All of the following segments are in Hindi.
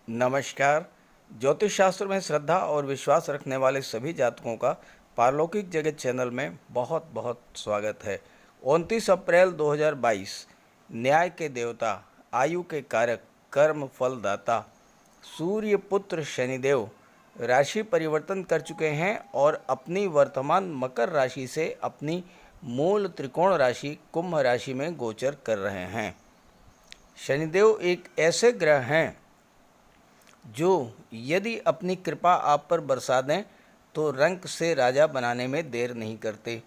नमस्कार। ज्योतिष शास्त्र में श्रद्धा और विश्वास रखने वाले सभी जातकों का पारलौकिक जगत चैनल में बहुत बहुत स्वागत है। 29 अप्रैल 2022 न्याय के देवता, आयु के कारक, कर्म फलदाता सूर्य पुत्र शनिदेव राशि परिवर्तन कर चुके हैं और अपनी वर्तमान मकर राशि से अपनी मूल त्रिकोण राशि कुंभ राशि में गोचर कर रहे हैं। शनिदेव एक ऐसे ग्रह हैं जो यदि अपनी कृपा आप पर बरसा दें तो रंक से राजा बनाने में देर नहीं करते।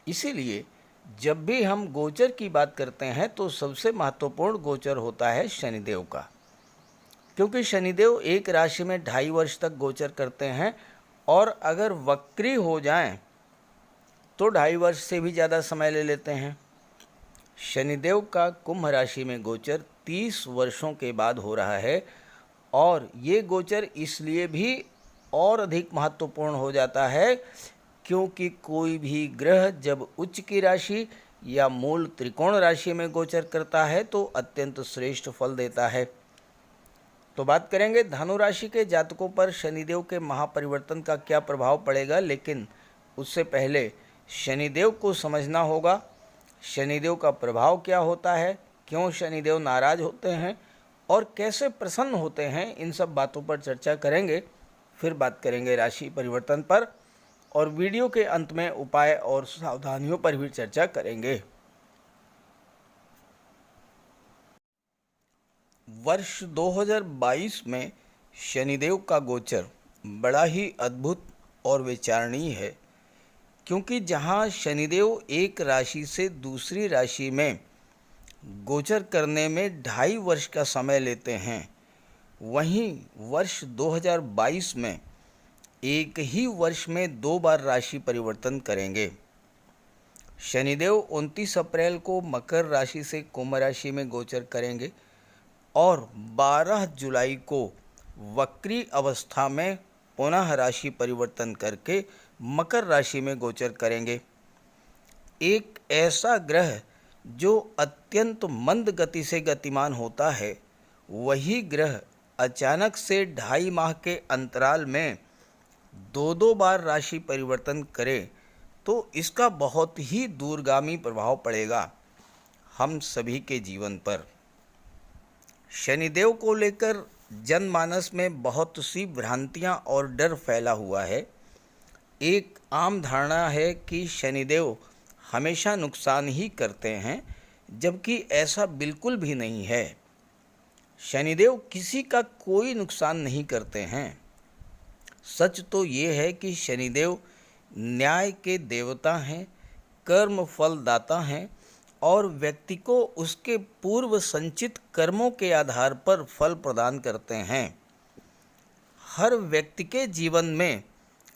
इसीलिए जब भी हम गोचर की बात करते हैं तो सबसे महत्वपूर्ण गोचर होता है शनिदेव का, क्योंकि शनिदेव एक राशि में 2.5 वर्ष तक गोचर करते हैं और अगर वक्री हो जाएं तो 2.5 वर्ष से भी ज़्यादा समय ले लेते हैं। शनिदेव का कुंभ राशि में गोचर 30 वर्षों के बाद हो रहा है और ये गोचर इसलिए भी और अधिक महत्वपूर्ण हो जाता है क्योंकि कोई भी ग्रह जब उच्च की राशि या मूल त्रिकोण राशि में गोचर करता है तो अत्यंत श्रेष्ठ फल देता है। तो बात करेंगे धनु राशि के जातकों पर शनिदेव के महापरिवर्तन का क्या प्रभाव पड़ेगा, लेकिन उससे पहले शनिदेव को समझना होगा शनिदेव का प्रभाव क्या होता है, क्यों शनिदेव नाराज होते हैं और कैसे प्रसन्न होते हैं। इन सब बातों पर चर्चा करेंगे। फिर बात करेंगे राशि परिवर्तन पर और वीडियो के अंत में उपाय और सावधानियों पर भी चर्चा करेंगे। वर्ष 2022 में शनिदेव का गोचर बड़ा ही अद्भुत और विचारणीय है, क्योंकि जहां शनिदेव एक राशि से दूसरी राशि में गोचर करने में 2.5 वर्ष का समय लेते हैं, वहीं वर्ष 2022 में एक ही वर्ष में 2 बार राशि परिवर्तन करेंगे। शनिदेव 29 अप्रैल को मकर राशि से कुंभ राशि में गोचर करेंगे और 12 जुलाई को वक्री अवस्था में पुनः राशि परिवर्तन करके मकर राशि में गोचर करेंगे। एक ऐसा ग्रह जो अत्यंत मंद गति से गतिमान होता है, वही ग्रह अचानक से 2.5 माह के अंतराल में 2 बार राशि परिवर्तन करे तो इसका बहुत ही दूरगामी प्रभाव पड़ेगा हम सभी के जीवन पर। शनिदेव को लेकर जनमानस में बहुत सी भ्रांतियां और डर फैला हुआ है। एक आम धारणा है कि शनिदेव हमेशा नुकसान ही करते हैं, जबकि ऐसा बिल्कुल भी नहीं है। शनिदेव किसी का कोई नुकसान नहीं करते हैं। सच तो ये है कि शनिदेव न्याय के देवता हैं, कर्म फलदाता हैं और व्यक्ति को उसके पूर्व संचित कर्मों के आधार पर फल प्रदान करते हैं। हर व्यक्ति के जीवन में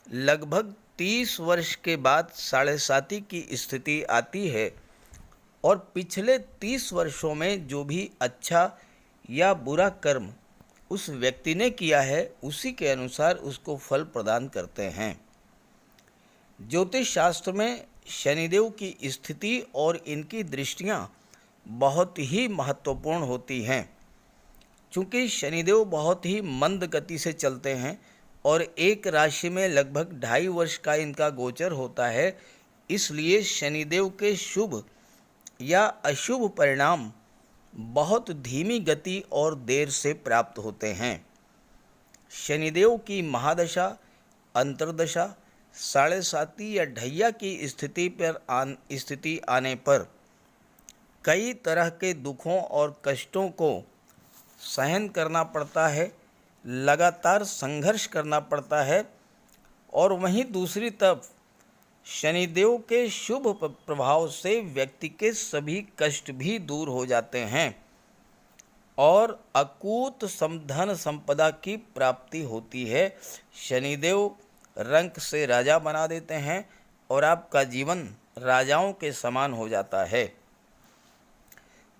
लगभग 30 वर्ष के बाद साढ़े साती की स्थिति आती है और पिछले 30 वर्षों में जो भी अच्छा या बुरा कर्म उस व्यक्ति ने किया है, उसी के अनुसार उसको फल प्रदान करते हैं। ज्योतिष शास्त्र में शनिदेव की स्थिति और इनकी दृष्टियां बहुत ही महत्वपूर्ण होती हैं, क्योंकि शनिदेव बहुत ही मंद गति से चलते हैं और एक राशि में लगभग 2.5 वर्ष का इनका गोचर होता है। इसलिए शनिदेव के शुभ या अशुभ परिणाम बहुत धीमी गति और देर से प्राप्त होते हैं। शनिदेव की महादशा, अंतर्दशा, साढ़े साती या ढैया की स्थिति आने पर कई तरह के दुखों और कष्टों को सहन करना पड़ता है, लगातार संघर्ष करना पड़ता है। और वहीं दूसरी तरफ शनिदेव के शुभ प्रभाव से व्यक्ति के सभी कष्ट भी दूर हो जाते हैं और अकूत धन संपदा की प्राप्ति होती है। शनिदेव रंक से राजा बना देते हैं और आपका जीवन राजाओं के समान हो जाता है।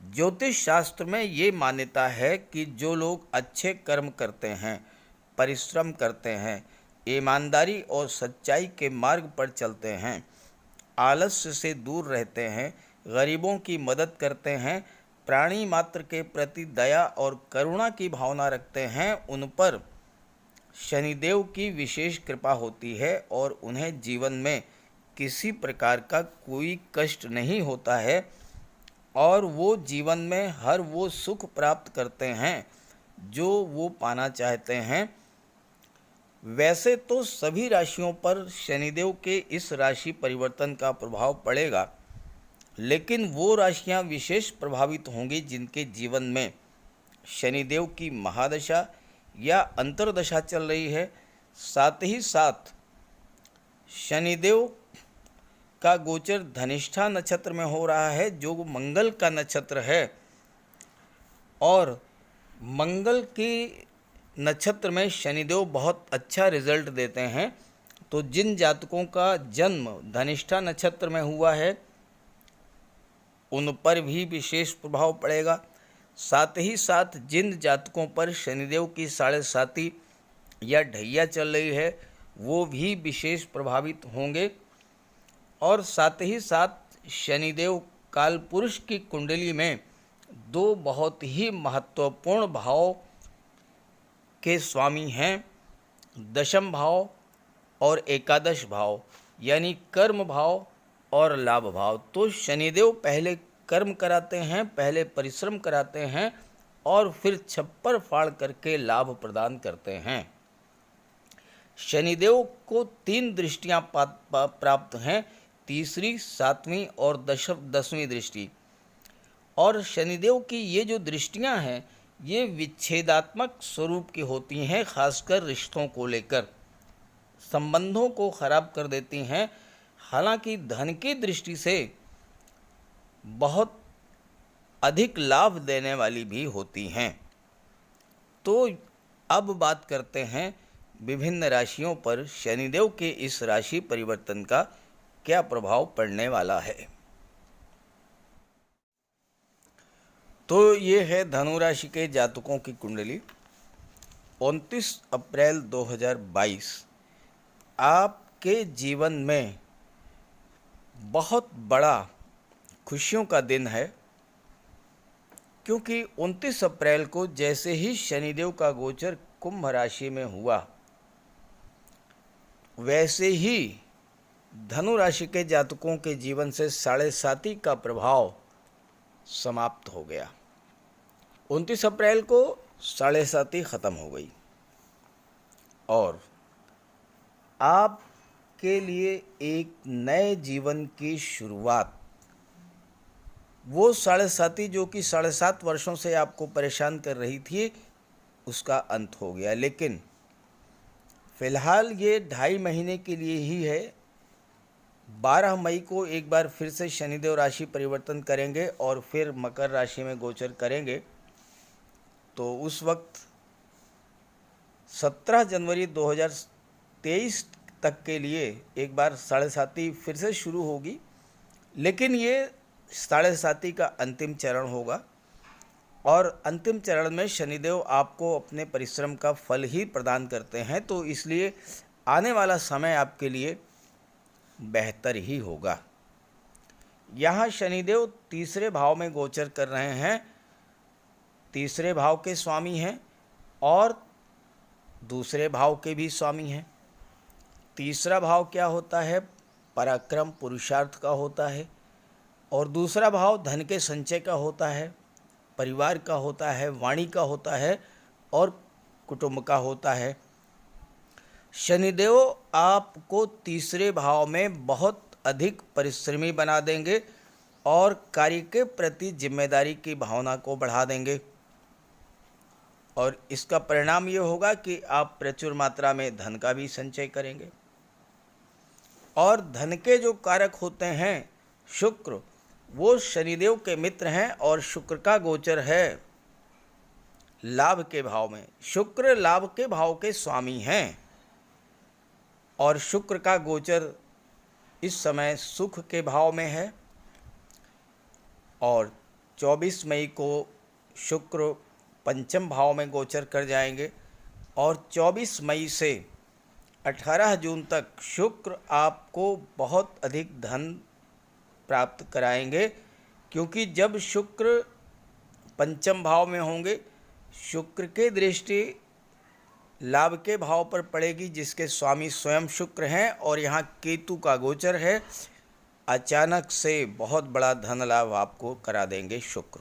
ज्योतिष शास्त्र में ये मान्यता है कि जो लोग अच्छे कर्म करते हैं, परिश्रम करते हैं, ईमानदारी और सच्चाई के मार्ग पर चलते हैं, आलस्य से दूर रहते हैं, गरीबों की मदद करते हैं प्राणी मात्र के प्रति दया और करुणा की भावना रखते हैं, उन पर शनिदेव की विशेष कृपा होती है और उन्हें जीवन में किसी प्रकार का कोई कष्ट नहीं होता है और वो जीवन में हर वो सुख प्राप्त करते हैं जो वो पाना चाहते हैं। वैसे तो सभी राशियों पर शनिदेव के इस राशि परिवर्तन का प्रभाव पड़ेगा, लेकिन वो राशियां विशेष प्रभावित होंगी जिनके जीवन में शनिदेव की महादशा या अंतर्दशा चल रही है। साथ ही साथ शनिदेव का गोचर धनिष्ठा नक्षत्र में हो रहा है, जो मंगल का नक्षत्र है, और मंगल की नक्षत्र में शनिदेव बहुत अच्छा रिजल्ट देते हैं। तो जिन जातकों का जन्म धनिष्ठा नक्षत्र में हुआ है उन पर भी विशेष प्रभाव पड़ेगा। साथ ही साथ जिन जातकों पर शनिदेव की 7.5 या ढैया चल रही है वो भी विशेष प्रभावित होंगे। और साथ ही साथ शनिदेव कालपुरुष की कुंडली में 2 बहुत ही महत्वपूर्ण भाव के स्वामी हैं, दशम भाव और एकादश भाव, यानी कर्म भाव और लाभ भाव। तो शनिदेव पहले कर्म कराते हैं, पहले परिश्रम कराते हैं और फिर छप्पर फाड़ करके लाभ प्रदान करते हैं। शनिदेव को 3 दृष्टियां प्राप्त हैं, तीसरी, 7वीं और 10वीं दृष्टि। और शनिदेव की ये जो दृष्टियां हैं ये विच्छेदात्मक स्वरूप की होती हैं, खासकर रिश्तों को लेकर संबंधों को खराब कर देती हैं। हालांकि धन की दृष्टि से बहुत अधिक लाभ देने वाली भी होती हैं। तो अब बात करते हैं विभिन्न राशियों पर शनिदेव के इस राशि परिवर्तन का क्या प्रभाव पड़ने वाला है। तो ये है धनु राशि के जातकों की कुंडली। 29 अप्रैल 2022 आपके जीवन में बहुत बड़ा खुशियों का दिन है, क्योंकि 29 अप्रैल को जैसे ही शनिदेव का गोचर कुंभ राशि में हुआ, वैसे ही धनु राशि के जातकों के जीवन से 7.5 का प्रभाव समाप्त हो गया। 29 अप्रैल को 7.5 ख़त्म हो गई और आपके लिए एक नए जीवन की शुरुआत, वो 7.5 जो कि 7.5 वर्षों से आपको परेशान कर रही थी, उसका अंत हो गया। लेकिन फ़िलहाल ये 2.5 महीने के लिए ही है। 12 मई को एक बार फिर से शनिदेव राशि परिवर्तन करेंगे और फिर मकर राशि में गोचर करेंगे। तो उस वक्त 17 जनवरी 2023 तक के लिए एक बार 7.5 फिर से शुरू होगी, लेकिन ये 7.5 का अंतिम चरण होगा और अंतिम चरण में शनिदेव आपको अपने परिश्रम का फल ही प्रदान करते हैं। तो इसलिए आने वाला समय आपके लिए बेहतर ही होगा। यहाँ शनिदेव तीसरे भाव में गोचर कर रहे हैं, तीसरे भाव के स्वामी हैं और दूसरे भाव के भी स्वामी हैं। तीसरा भाव क्या होता है? पराक्रम, पुरुषार्थ का होता है। और दूसरा भाव धन के संचय का होता है, परिवार का होता है, वाणी का होता है और कुटुंब का होता है। शनिदेव आपको तीसरे भाव में बहुत अधिक परिश्रमी बना देंगे और कार्य के प्रति जिम्मेदारी की भावना को बढ़ा देंगे और इसका परिणाम ये होगा कि आप प्रचुर मात्रा में धन का भी संचय करेंगे। और धन के जो कारक होते हैं शुक्र, वो शनिदेव के मित्र हैं और शुक्र का गोचर है लाभ के भाव में। शुक्र लाभ के भाव के स्वामी हैं और शुक्र का गोचर इस समय सुख के भाव में है और 24 मई को शुक्र पंचम भाव में गोचर कर जाएंगे और 24 मई से 18 जून तक शुक्र आपको बहुत अधिक धन प्राप्त कराएंगे, क्योंकि जब शुक्र पंचम भाव में होंगे। शुक्र की दृष्टि लाभ के भाव पर पड़ेगी, जिसके स्वामी स्वयं शुक्र हैं, और यहाँ केतु का गोचर है। अचानक से बहुत बड़ा धन लाभ आपको करा देंगे शुक्र।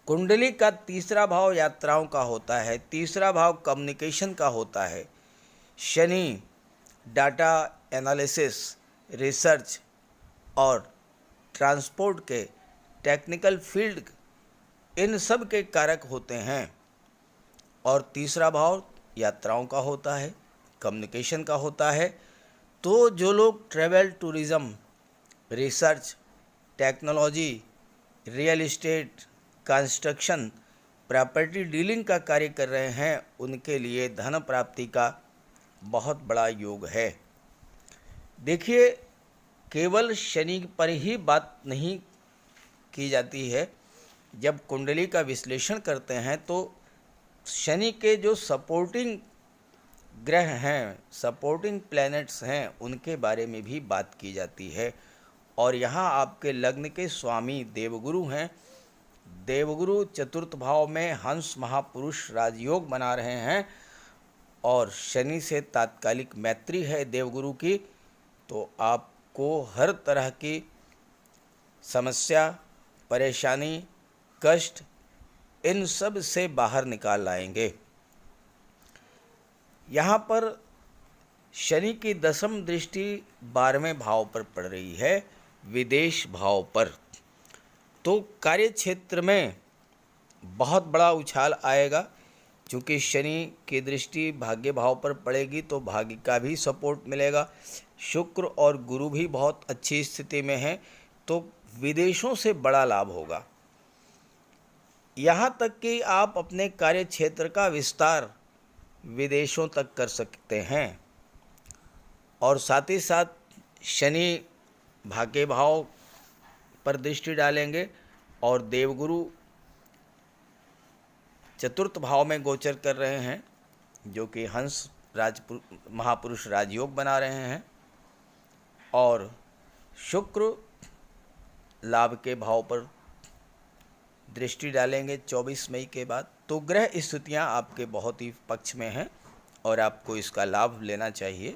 कुंडली का तीसरा भाव यात्राओं का होता है, तीसरा भाव कम्युनिकेशन का होता है। शनि डाटा एनालिसिस, रिसर्च और ट्रांसपोर्ट के टेक्निकल फील्ड, इन सब के कारक होते हैं। और तीसरा भाव यात्राओं का होता है, कम्युनिकेशन का होता है। तो जो लोग travel, tourism, research, technology, real estate, construction, property dealing का कार्य कर रहे हैं, उनके लिए धन प्राप्ति का बहुत बड़ा योग है। देखिए, केवल शनि पर ही बात नहीं की जाती है। जब कुंडली का विश्लेषण करते हैं तो शनि के जो सपोर्टिंग ग्रह हैं, सपोर्टिंग प्लैनेट्स हैं, उनके बारे में भी बात की जाती है। और यहाँ आपके लग्न के स्वामी देवगुरु हैं। देवगुरु चतुर्थ भाव में हंस महापुरुष राजयोग बना रहे हैं, और शनि से तात्कालिक मैत्री है देवगुरु की। तो आपको हर तरह की समस्या, परेशानी, कष्ट, इन सब से बाहर निकाल लाएंगे। यहाँ पर शनि की दशम दृष्टि 12वें भाव पर पड़ रही है, विदेश भाव पर। तो कार्य क्षेत्र में बहुत बड़ा उछाल आएगा, क्योंकि शनि की दृष्टि भाग्य भाव पर पड़ेगी तो भाग्य का भी सपोर्ट मिलेगा। शुक्र और गुरु भी बहुत अच्छी स्थिति में हैं, तो विदेशों से बड़ा लाभ होगा। यहाँ तक कि आप अपने कार्य क्षेत्र का विस्तार विदेशों तक कर सकते हैं। और साथ ही साथ शनि भाग्य भाव पर दृष्टि डालेंगे, और देवगुरु चतुर्थ भाव में गोचर कर रहे हैं, जो कि हंस महापुरुष राजयोग बना रहे हैं। और शुक्र लाभ के भाव पर दृष्टि डालेंगे 24 मई के बाद। तो ग्रह स्थितियाँ आपके बहुत ही पक्ष में हैं, और आपको इसका लाभ लेना चाहिए।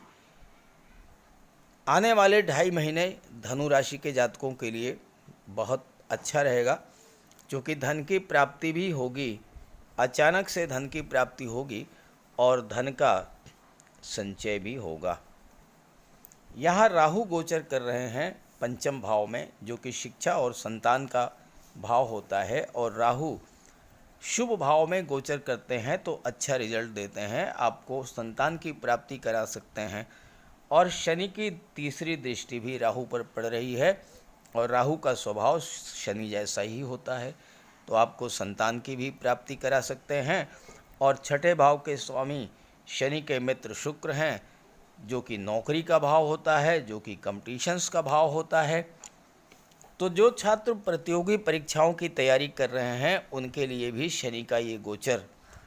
आने वाले 2.5 महीने धनु राशि के जातकों के लिए बहुत अच्छा रहेगा, क्योंकि धन की प्राप्ति भी होगी, अचानक से धन की प्राप्ति होगी, और धन का संचय भी होगा। यहाँ राहु गोचर कर रहे हैं पंचम भाव में, जो कि शिक्षा और संतान का भाव होता है। और राहु शुभ भाव में गोचर करते हैं तो अच्छा रिजल्ट देते हैं, आपको संतान की प्राप्ति करा सकते हैं। और शनि की तीसरी दृष्टि भी राहु पर पड़ रही है, और राहु का स्वभाव शनि जैसा ही होता है, तो आपको संतान की भी प्राप्ति करा सकते हैं। और छठे भाव के स्वामी शनि के मित्र शुक्र हैं, जो कि नौकरी का भाव होता है, जो कि कॉम्पिटिशन्स का भाव होता है। तो जो छात्र प्रतियोगी परीक्षाओं की तैयारी कर रहे हैं, उनके लिए भी शनि का ये गोचर,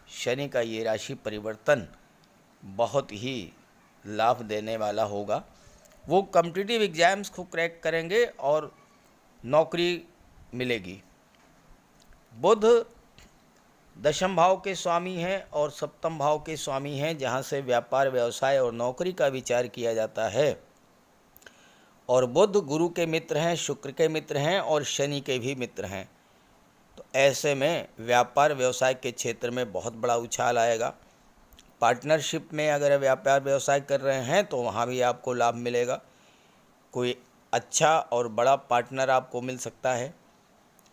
शनि का ये राशि परिवर्तन बहुत ही लाभ देने वाला होगा। वो कॉम्पिटिटिव एग्ज़ाम्स को क्रैक करेंगे और नौकरी मिलेगी। बुध दशम भाव के स्वामी हैं और सप्तम भाव के स्वामी हैं, जहाँ से व्यापार, व्यवसाय और नौकरी का विचार किया जाता है। और बुध गुरु के मित्र हैं, शुक्र के मित्र हैं और शनि के भी मित्र हैं। तो ऐसे में व्यापार व्यवसाय के क्षेत्र में बहुत बड़ा उछाल आएगा। पार्टनरशिप में अगर व्यापार व्यवसाय कर रहे हैं तो वहाँ भी आपको लाभ मिलेगा। कोई अच्छा और बड़ा पार्टनर आपको मिल सकता है।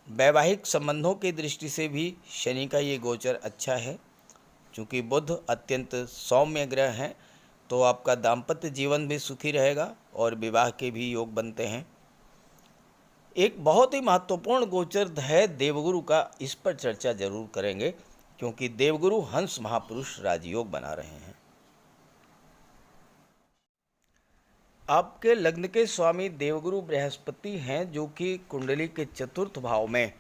वैवाहिक संबंधों की दृष्टि से भी शनि का ये गोचर अच्छा है, क्योंकि बुध अत्यंत सौम्य ग्रह हैं, तो आपका दाम्पत्य जीवन भी सुखी रहेगा और विवाह के भी योग बनते हैं। एक बहुत ही महत्वपूर्ण गोचर है देवगुरु का, इस पर चर्चा जरूर करेंगे, क्योंकि देवगुरु हंस महापुरुष राजयोग बना रहे हैं। आपके लग्न के स्वामी देवगुरु बृहस्पति हैं, जो कि कुंडली के चतुर्थ भाव में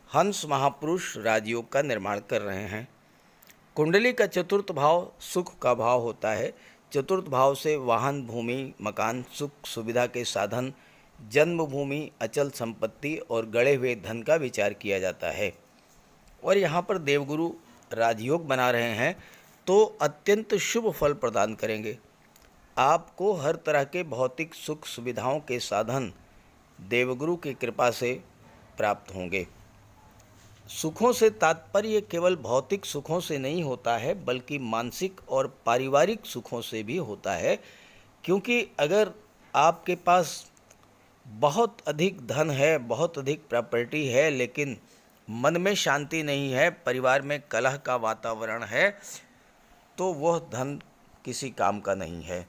हंस महापुरुष राजयोग का निर्माण कर रहे हैं। कुंडली का चतुर्थ भाव सुख का भाव होता है। चतुर्थ भाव से वाहन, भूमि, मकान, सुख सुविधा के साधन, जन्मभूमि, अचल संपत्ति और गड़े हुए धन का विचार किया जाता है। और यहाँ पर देवगुरु राजयोग बना रहे हैं तो अत्यंत शुभ फल प्रदान करेंगे। आपको हर तरह के भौतिक सुख सुविधाओं के साधन देवगुरु की कृपा से प्राप्त होंगे। सुखों से तात्पर्य केवल भौतिक सुखों से नहीं होता है, बल्कि मानसिक और पारिवारिक सुखों से भी होता है। क्योंकि अगर आपके पास बहुत अधिक धन है, बहुत अधिक प्रॉपर्टी है, लेकिन मन में शांति नहीं है, परिवार में कलह का वातावरण है, तो वह धन किसी काम का नहीं है।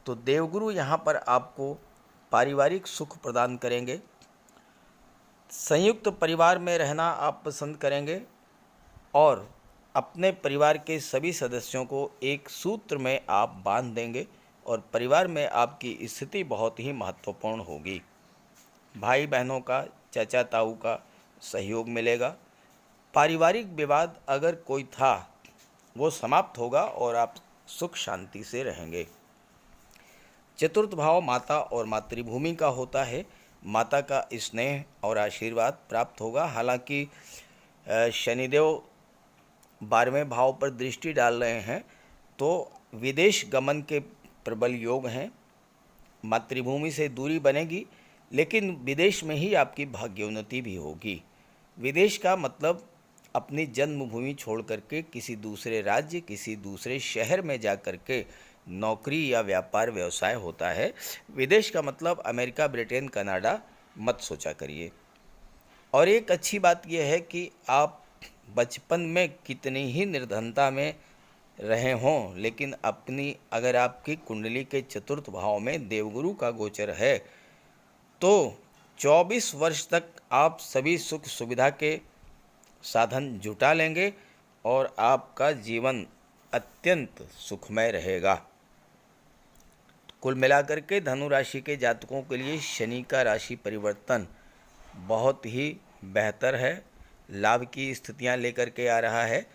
तो देवगुरु यहाँ पर आपको पारिवारिक सुख प्रदान करेंगे। संयुक्त परिवार में रहना आप पसंद करेंगे और अपने परिवार के सभी सदस्यों को एक सूत्र में आप बांध देंगे और परिवार में आपकी स्थिति बहुत ही महत्वपूर्ण होगी। भाई बहनों का, चाचा ताऊ का सहयोग मिलेगा। पारिवारिक विवाद अगर कोई था वो समाप्त होगा और आप सुख शांति से रहेंगे। चतुर्थ भाव माता और मातृभूमि का होता है। माता का स्नेह और आशीर्वाद प्राप्त होगा। हालांकि शनिदेव 12वें भाव पर दृष्टि डाल रहे हैं तो विदेश गमन के प्रबल योग हैं। मातृभूमि से दूरी बनेगी, लेकिन विदेश में ही आपकी भाग्योन्नति भी होगी। विदेश का मतलब अपनी जन्मभूमि छोड़ करके किसी दूसरे राज्य, किसी दूसरे शहर में जा कर के नौकरी या व्यापार व्यवसाय होता है। विदेश का मतलब अमेरिका, ब्रिटेन, कनाडा मत सोचा करिए। और एक अच्छी बात यह है कि आप बचपन में कितनी ही निर्धनता में रहे हों, लेकिन अगर आपकी कुंडली के चतुर्थ भाव में देवगुरु का गोचर है तो 24 वर्ष तक आप सभी सुख सुविधा के साधन जुटा लेंगे और आपका जीवन अत्यंत सुखमय रहेगा। कुल मिलाकर के धनु राशि के जातकों के लिए शनि का राशि परिवर्तन बहुत ही बेहतर है, लाभ की स्थितियां लेकर के आ रहा है।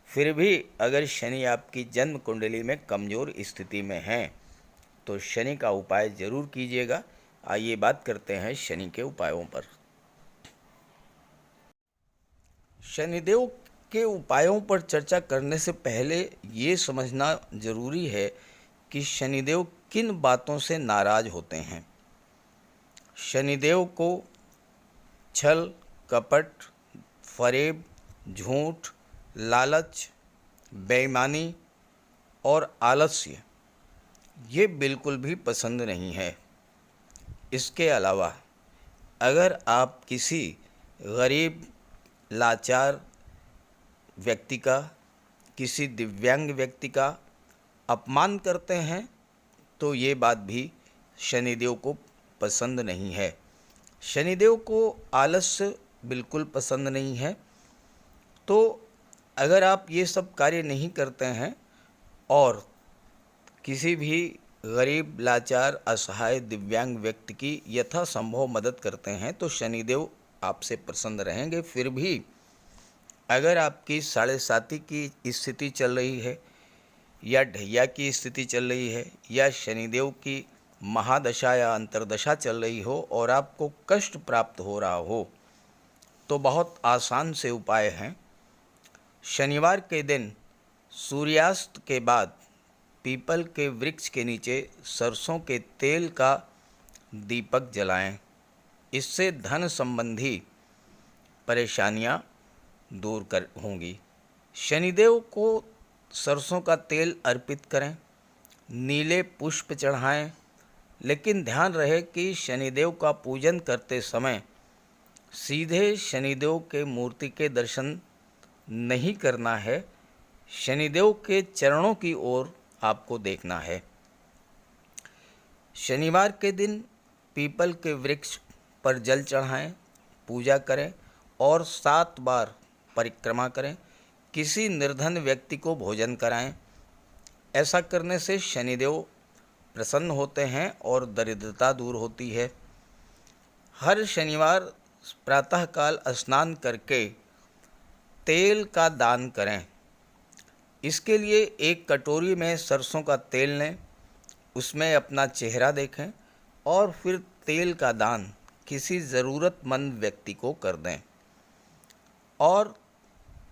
फिर भी अगर शनि आपकी जन्म कुंडली में कमज़ोर स्थिति में हैं तो शनि का उपाय ज़रूर कीजिएगा। आइए बात करते हैं शनि के उपायों पर। शनिदेव के उपायों पर चर्चा करने से पहले ये समझना ज़रूरी है कि शनिदेव किन बातों से नाराज़ होते हैं। शनिदेव को छल, कपट, फरेब, झूठ, लालच, बेईमानी और आलस्य ये बिल्कुल भी पसंद नहीं है। इसके अलावा अगर आप किसी गरीब, लाचार व्यक्ति का, किसी दिव्यांग व्यक्ति का अपमान करते हैं तो ये बात भी शनिदेव को पसंद नहीं है। शनिदेव को आलस्य बिल्कुल पसंद नहीं है। तो अगर आप ये सब कार्य नहीं करते हैं और किसी भी गरीब, लाचार, असहाय, दिव्यांग व्यक्ति की यथासंभव मदद करते हैं तो शनिदेव आपसे प्रसन्न रहेंगे। फिर भी अगर आपकी 7.5 की स्थिति चल रही है या ढैया की स्थिति चल रही है या शनिदेव की महादशा या अंतर्दशा चल रही हो और आपको कष्ट प्राप्त हो रहा हो तो बहुत आसान से उपाय हैं। शनिवार के दिन सूर्यास्त के बाद पीपल के वृक्ष के नीचे सरसों के तेल का दीपक जलाएं। इससे धन संबंधी परेशानियां दूर होंगी। शनिदेव को सरसों का तेल अर्पित करें, नीले पुष्प चढ़ाएं, लेकिन ध्यान रहे कि शनिदेव का पूजन करते समय सीधे शनिदेव के मूर्ति के दर्शन नहीं करना है। शनिदेव के चरणों की ओर आपको देखना है। शनिवार के दिन पीपल के वृक्ष पर जल चढ़ाएं, पूजा करें और 7 बार परिक्रमा करें। किसी निर्धन व्यक्ति को भोजन कराएं। ऐसा करने से शनिदेव प्रसन्न होते हैं और दरिद्रता दूर होती है। हर शनिवार प्रातःकाल स्नान करके तेल का दान करें। इसके लिए एक कटोरी में सरसों का तेल लें, उसमें अपना चेहरा देखें और फिर तेल का दान किसी ज़रूरतमंद व्यक्ति को कर दें। और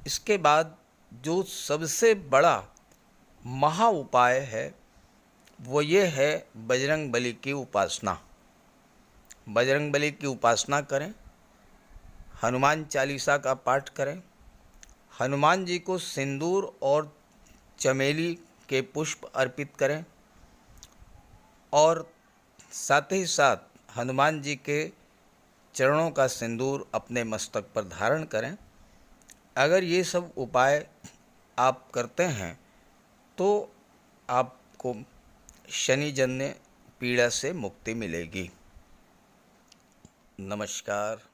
इसके बाद जो सबसे बड़ा महा उपाय है वो ये है बजरंग बली की उपासना। बजरंग बली की उपासना करें, हनुमान चालीसा का पाठ करें, हनुमान जी को सिंदूर और चमेली के पुष्प अर्पित करें और साथ ही साथ हनुमान जी के चरणों का सिंदूर अपने मस्तक पर धारण करें। अगर ये सब उपाय आप करते हैं तो आपको शनिजन्य पीड़ा से मुक्ति मिलेगी। नमस्कार।